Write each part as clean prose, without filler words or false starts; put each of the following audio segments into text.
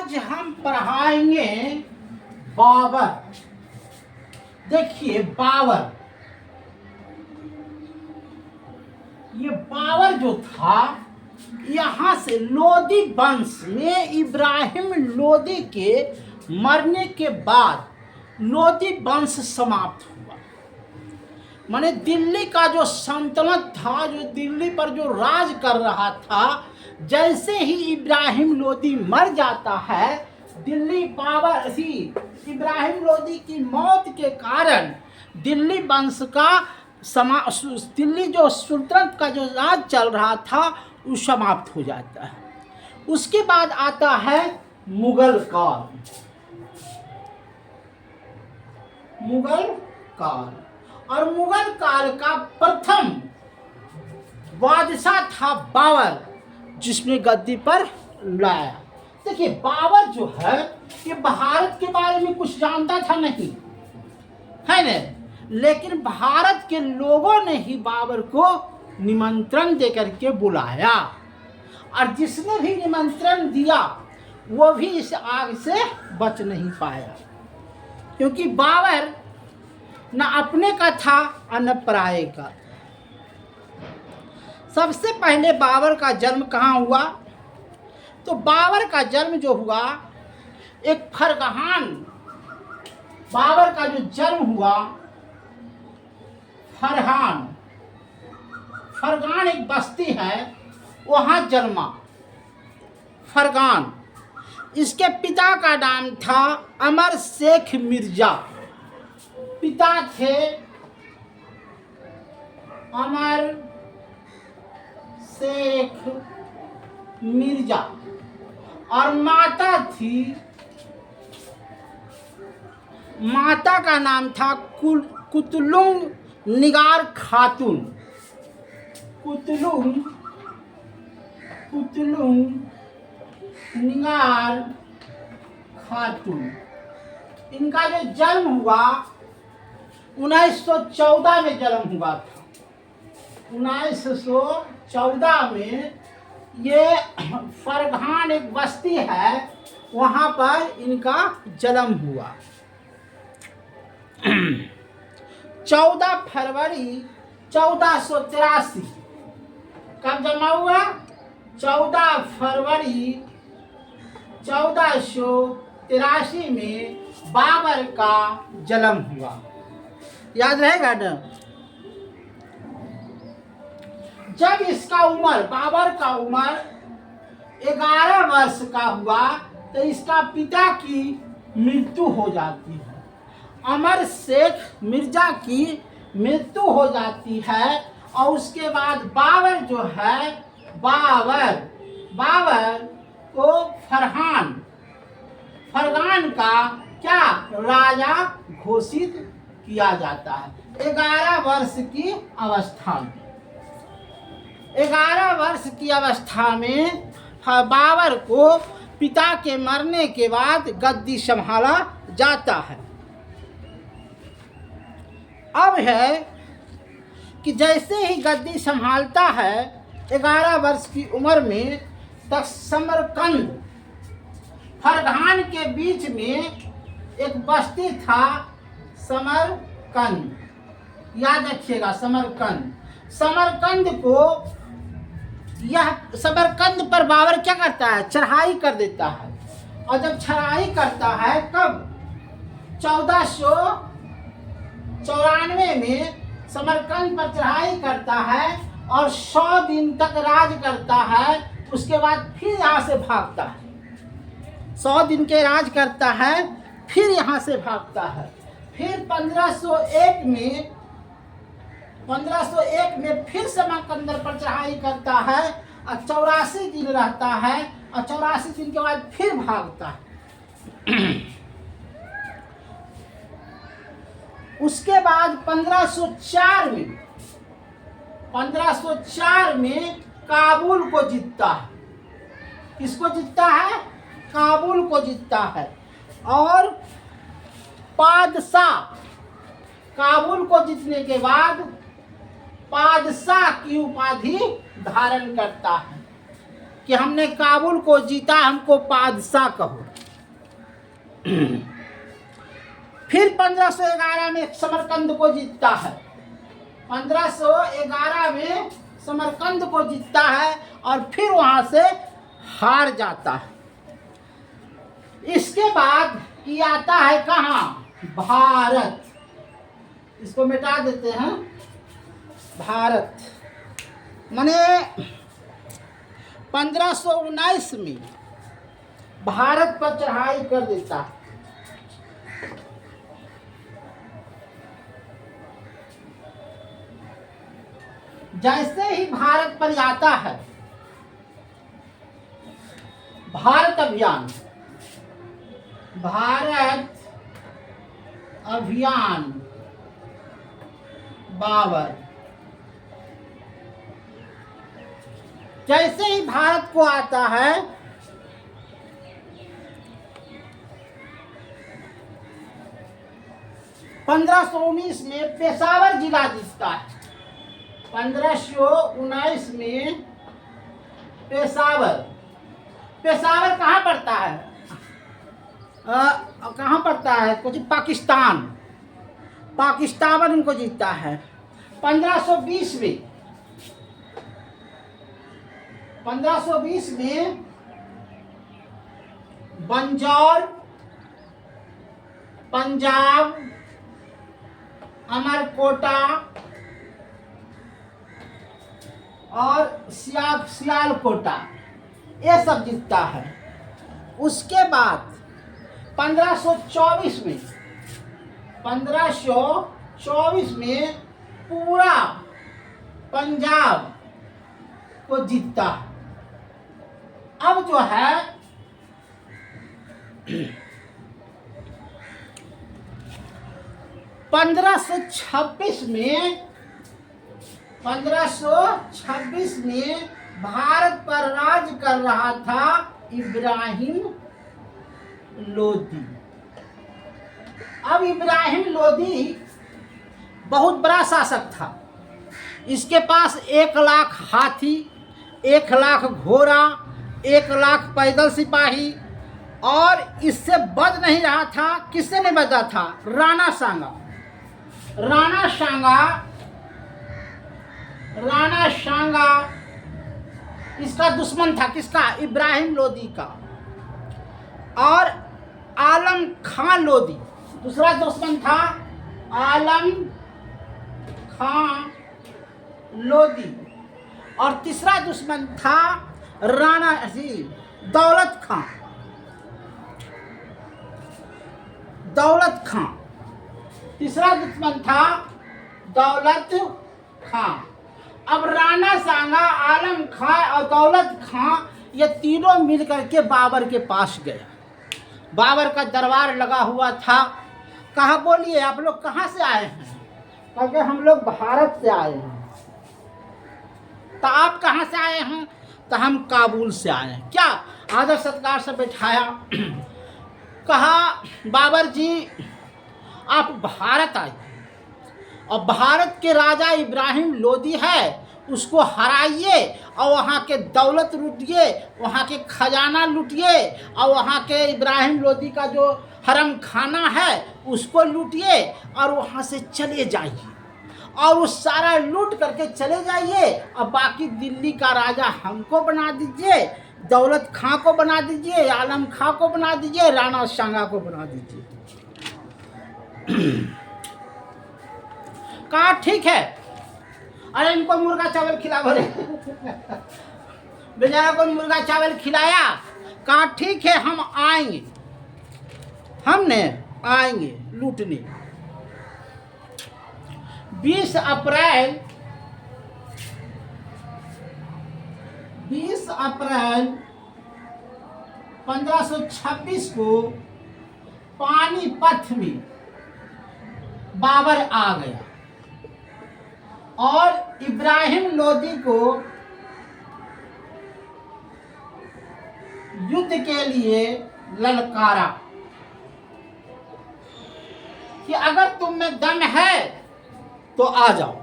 आज हम पढ़ाएंगे बाबर। देखिए बाबर, ये बाबर जो था, यहाँ से लोदी वंश में इब्राहिम लोदी के मरने के बाद लोदी वंश समाप्त हुआ। माने दिल्ली का जो सल्तनत था, जो दिल्ली पर जो राज कर रहा था, जैसे ही इब्राहिम लोदी मर जाता है, दिल्ली बाबर इब्राहिम लोदी की मौत के कारण दिल्ली वंश का दिल्ली जो सुल्तानत का जो राज चल रहा था वो समाप्त हो जाता है। उसके बाद आता है मुगल काल। मुगल काल, और मुगल काल का प्रथम बादशाह था बाबर, जिसने गद्दी पर लाया। देखिए बाबर जो है, ये भारत के बारे में कुछ जानता था नहीं, है न, लेकिन भारत के लोगों ने ही बाबर को निमंत्रण देकर के बुलाया, और जिसने भी निमंत्रण दिया वो भी इस आग से बच नहीं पाया, क्योंकि बाबर न अपने का था और न पराये का। सबसे पहले बाबर का जन्म कहाँ हुआ? तो बाबर का जन्म जो हुआ एक फरगान, बाबर का जो जन्म हुआ फरगान एक बस्ती है, वहाँ जन्मा फरगान। इसके पिता का नाम था अमर शेख मिर्जा। पिता थे अमर शेख मिर्जा, और माता का नाम था कुतलुंग निगार खातून। कुतलुंग निगार खातून। इनका जो जन्म हुआ 1914 में जन्म हुआ था। 1914 में ये फरगान एक बस्ती है, वहाँ पर इनका जन्म हुआ। 14 फरवरी 1483। कब जन्म हुआ? 14 फरवरी 1483 में बाबर का जन्म हुआ। याद रहेगा ना? जब इसका उम्र, बाबर का उम्र 11 वर्ष का हुआ तो इसका पिता की मृत्यु हो जाती है। अमर शेख मिर्जा की मृत्यु हो जाती है, और उसके बाद बाबर जो है, बाबर को फरगान का क्या राजा घोषित किया जाता है 11 वर्ष की अवस्था में। 11 वर्ष की अवस्था में बाबर को पिता के मरने के बाद गद्दी संभाला जाता है। अब है कि जैसे ही गद्दी संभालता है 11 वर्ष की उम्र में, तक समरकंद, फरगान के बीच में एक बस्ती था समरकंद। याद रखिएगा समरकंद को, यह समरकंद पर बाबर क्या करता है? चढ़ाई कर देता है। और जब चढ़ाई करता है कब? 1494 में समरकंद पर चढ़ाई करता है और 100 दिन तक राज करता है। उसके बाद फिर यहाँ से भागता है। 100 दिन के राज करता है, फिर यहाँ से भागता है। फिर 1501 में फिर समरकंद पर चढ़ाई करता है और 84 दिन रहता है, और 84 दिन के बाद फिर भागता है। उसके बाद 1504 में काबुल को जीतता है। किसको जीतता है? काबुल को जीतता है। और बादशाह, काबुल को जीतने के बाद बादशाह की उपाधि धारण करता है। कि हमने काबुल को जीता, हमको बादशाह कहो। फिर 1511 में समरकंद को जीतता है, 1511 में समरकंद को जीतता है और फिर वहां से हार जाता है। इसके बाद ये आता है कहाँ? भारत। इसको मिटा देते हैं, भारत। माने 1519 में भारत पर चढ़ाई कर देता है। जैसे ही भारत पर आता है, भारत अभियान, भारत अभियान बाबर, जैसे ही भारत को आता है, (1519) में पेशावर जिला जीतता है। 1519 में पेशावर, पेशावर कहाँ पड़ता है? कहाँ पड़ता है? कुछ पाकिस्तान, पाकिस्तान उनको जीतता है। 1520 में, 1520 में बंजौर, पंजाब, अमरकोटा और सियालकोटा ये सब जीतता है। उसके बाद 1524 में, 1524 में पूरा पंजाब को जीतता है। अब जो है 1526 में, 1526 में भारत पर राज कर रहा था इब्राहिम लोदी। अब इब्राहिम लोदी बहुत बड़ा शासक था। इसके पास 1 लाख हाथी, 1 लाख घोड़ा, 1 लाख पैदल सिपाही, और इससे बच नहीं रहा था। किससे नहीं बचा था? राणा सांगा। राणा सांगा इसका दुश्मन था। किसका? इब्राहिम लोदी का। और आलम खां लोदी दूसरा दुश्मन था। आलम खां लोदी। और तीसरा दुश्मन था दौलत खां। दौलत खां तीसरा दुश्मन था, दौलत खां। अब राणा सांगा, आलम खां और दौलत खां ये तीनों मिलकर के बाबर के पास गए। बाबर का दरबार लगा हुआ था। कहा, बोलिए आप लोग कहाँ से आए हैं? क्योंकि हम लोग भारत से आए हैं। तो आप कहाँ से आए हैं? तो हम काबुल से आए हैं। क्या? आदर सत्कार से बैठाया। कहा, बाबर जी आप भारत आए और भारत के राजा इब्राहिम लोदी है, उसको हराइए और वहाँ के दौलत लूटिए, वहाँ के खजाना लूटिए, और वहाँ के इब्राहिम लोदी का जो हरम खाना है उसको लूटिए और वहाँ से चले जाइए, और वो सारा लूट करके चले जाइए, और बाकी दिल्ली का राजा हमको बना दीजिए, दौलत खां को बना दीजिए, आलम खां को बना दीजिए, राणा सांगा को बना दीजिए। कहा ठीक है। अरे इनको मुर्गा चावल खिला भरे। बेचारा को मुर्गा चावल खिलाया। कहा ठीक है, हम आएंगे, हमने आएंगे लूटने। 20 अप्रैल 1526 को पानीपत में बाबर आ गया और इब्राहिम लोदी को युद्ध के लिए ललकारा कि अगर तुम में दम है तो आ जाओ।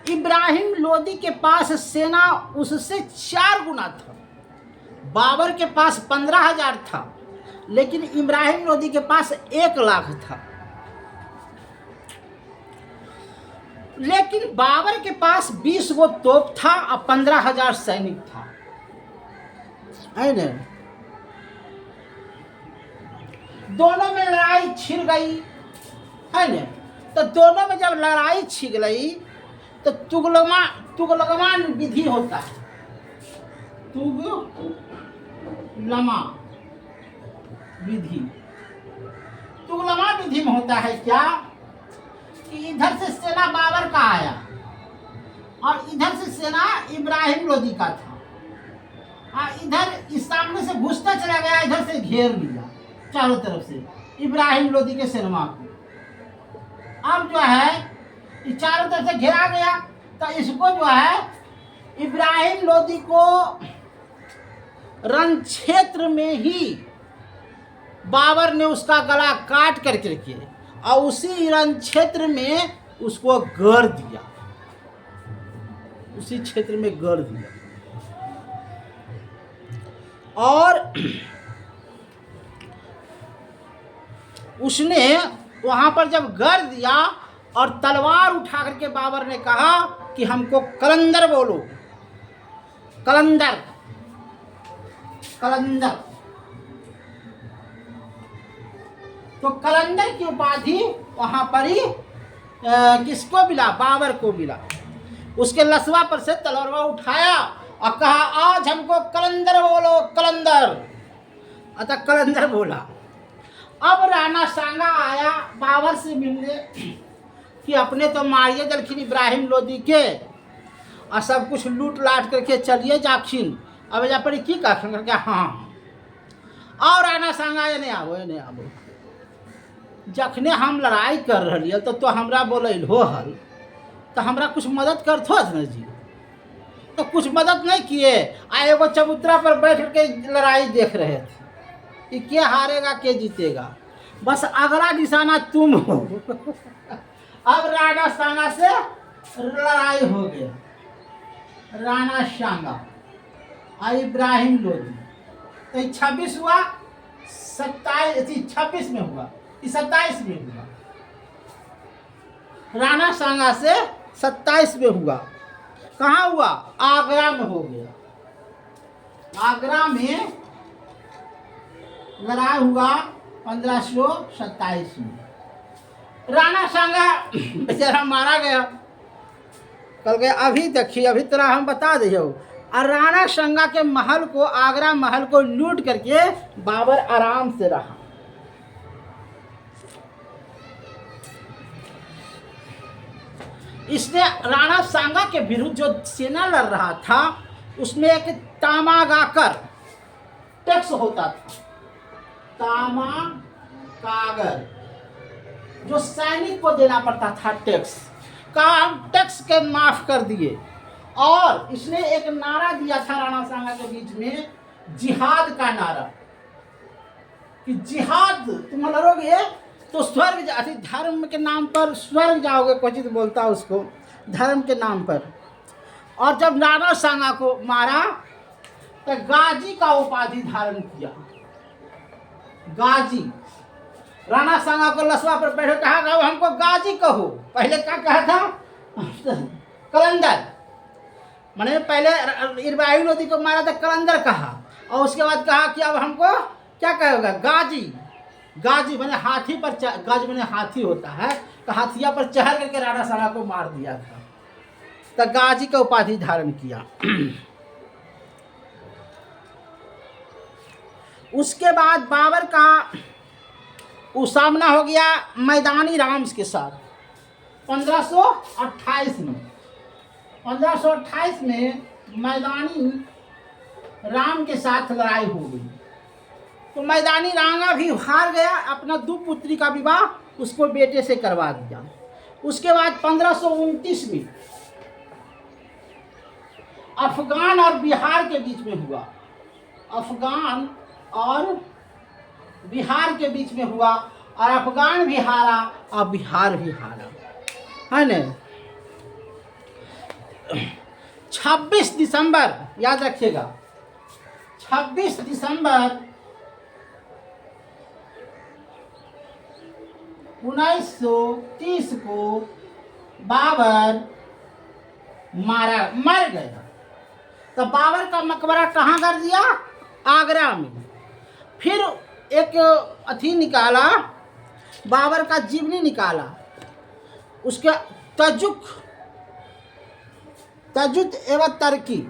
इब्राहिम लोदी के पास सेना उससे 4 गुना था। बाबर के पास 15,000 था, लेकिन इब्राहिम लोदी के पास 1 लाख था। लेकिन बाबर के पास 20 गो तोप था और 15,000 सैनिक था, है न। दोनों में लड़ाई छिड़ गई, है न। तो दोनों में जब लड़ाई छिड़ गई तो तुगलमान विधि होता है। तुगलमा विधि में होता है क्या कि इधर से सेना बाबर का आया और इधर से सेना इब्राहिम लोदी का था, इधर इस सामने से घुसता चला गया, इधर से घेर लिया चारों तरफ से इब्राहिम लोदी के सेना को। अब जो है ये चारों तरफ से घेरा गया, तो इसको जो है इब्राहिम लोदी को रण क्षेत्र में ही बाबर ने उसका गला काट करके और उसी रण क्षेत्र में उसको गड़ दिया, उसी क्षेत्र में गड़ दिया। और उसने वहां पर जब गड़ दिया और तलवार उठा करके बाबर ने कहा कि हमको कलंदर बोलो, कलंदर कलंदर। तो कलंदर की उपाधि वहां पर ही किसको मिला? बाबर को मिला। उसके लसवा पर से तलवार उठाया और कहा आज हमको कलंदर बोलो, कलंदर। अतः कलंदर बोला। अब राणा सांगा आया बाबर से मिलने कि अपने तो मारिए जलखिन इब्राहिम लोदी के और सब कुछ लूट लाट करके चलिए जाखिन, अब जा पर की कहन करके हाँ। और राणा सांगा ये नहीं आबो जखने हम लड़ाई कर रही तो हमरा बोल हो हल तो हमरा कुछ मदद करथो न जी। तो कुछ मदद नहीं किए, आए वो चबूतरा पर बैठ के लड़ाई देख रहे थे कि क्या हारेगा क्या जीतेगा, बस अगला निशाना तुम हो। अब राणा सांगा से लड़ाई हो गया, राणा सांगा और इब्राहिम लोदी। तो 26 हुआ, 26 में हुआ, 27 में हुआ। राणा सांगा से 27 में हुआ। कहाँ हुआ? आगरा में हो गया। आगरा में लड़ाई हुआ 1527 में। राणा सांगा बेचारा मारा गया। कल गए अभी देखिए, अभी तरह हम बता दियो। और राणा सांगा के महल को, आगरा महल को लूट करके बाबर आराम से रहा। इसने राणा सांगा के विरुद्ध जो सेना लड़ रहा था उसमें एक तामागाकर टैक्स होता था, तामागागर, जो सैनिक को देना पड़ता था टैक्स का, टैक्स के माफ कर दिए। और इसने एक नारा दिया था राणा सांगा के बीच में, जिहाद का नारा, कि जिहाद तुम लड़ोगे तो स्वर्ग, धर्म के नाम पर स्वर्ग जाओगे, क्वचित बोलता उसको, धर्म के नाम पर। और जब राणा सांगा को मारा तो गाजी का उपाधि धारण किया, गाजी। राणा सांगा को लसवा पर बैठे कहा हमको गाजी कहो। पहले क्या कहा था? कलंदर। मैंने पहले इब्राहिम लोदी को मारा था, कलंदर कहा, और उसके बाद कहा कि अब हमको क्या कहेगा? गाजी। गाजी मैंने हाथी पर, गाज मैंने हाथी होता है, तो हाथिया पर चढ़ करके राणा सांगा को मार दिया था, तो गाजी का उपाधि धारण किया। उसके बाद बाबर का सामना हो गया मैदानी राम के साथ 1528 में। 1528 में मैदानी राम के साथ लड़ाई हो गई। तो मैदानी रांगा भी हार गया, अपना 2 पुत्री का विवाह उसको बेटे से करवा दिया। उसके बाद 1529 में अफगान और बिहार के बीच में हुआ, अफगान और बिहार के बीच में हुआ, और अफगान भी हारा और बिहार भी हारा, है न। 26 दिसंबर याद रखिएगा, 26 दिसंबर 1930 को बाबर मर गया। तो बाबर का मकबरा कहाँ कर दिया? आगरा में। फिर एक अथी निकाला, बाबर का जीवनी निकाला, उसके तजुद एवं तरकी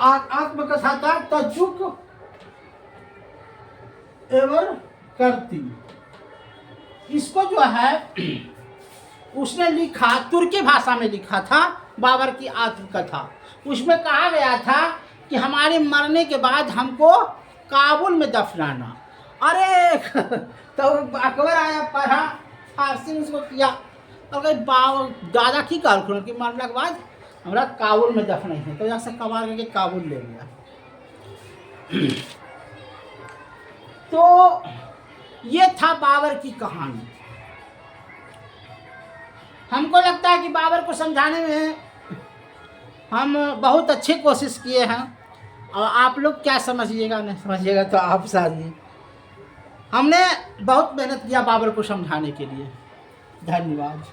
आत्मकथा था, तजुक एवं करती। इसको जो है उसने लिखा, तुर्की भाषा में लिखा था, बाबर की आत्मकथा। उसमें कहा गया था कि हमारे मरने के बाद हमको काबुल में दफनाना। अरे तो अकबर आया, पढ़ा, फारसी में उसको किया, तो कहीं दादा की कहलखुन कि मरने के बाद हमरा काबुल में दफनाई है, तो यहाँ से कबार करके काबुल ले गया। तो ये था बाबर की कहानी। हमको लगता है कि बाबर को समझाने में हम बहुत अच्छी कोशिश किए हैं, और आप लोग क्या समझिएगा नहीं समझिएगा तो आप साझिए। हमने बहुत मेहनत किया बाबर को समझाने के लिए। धन्यवाद।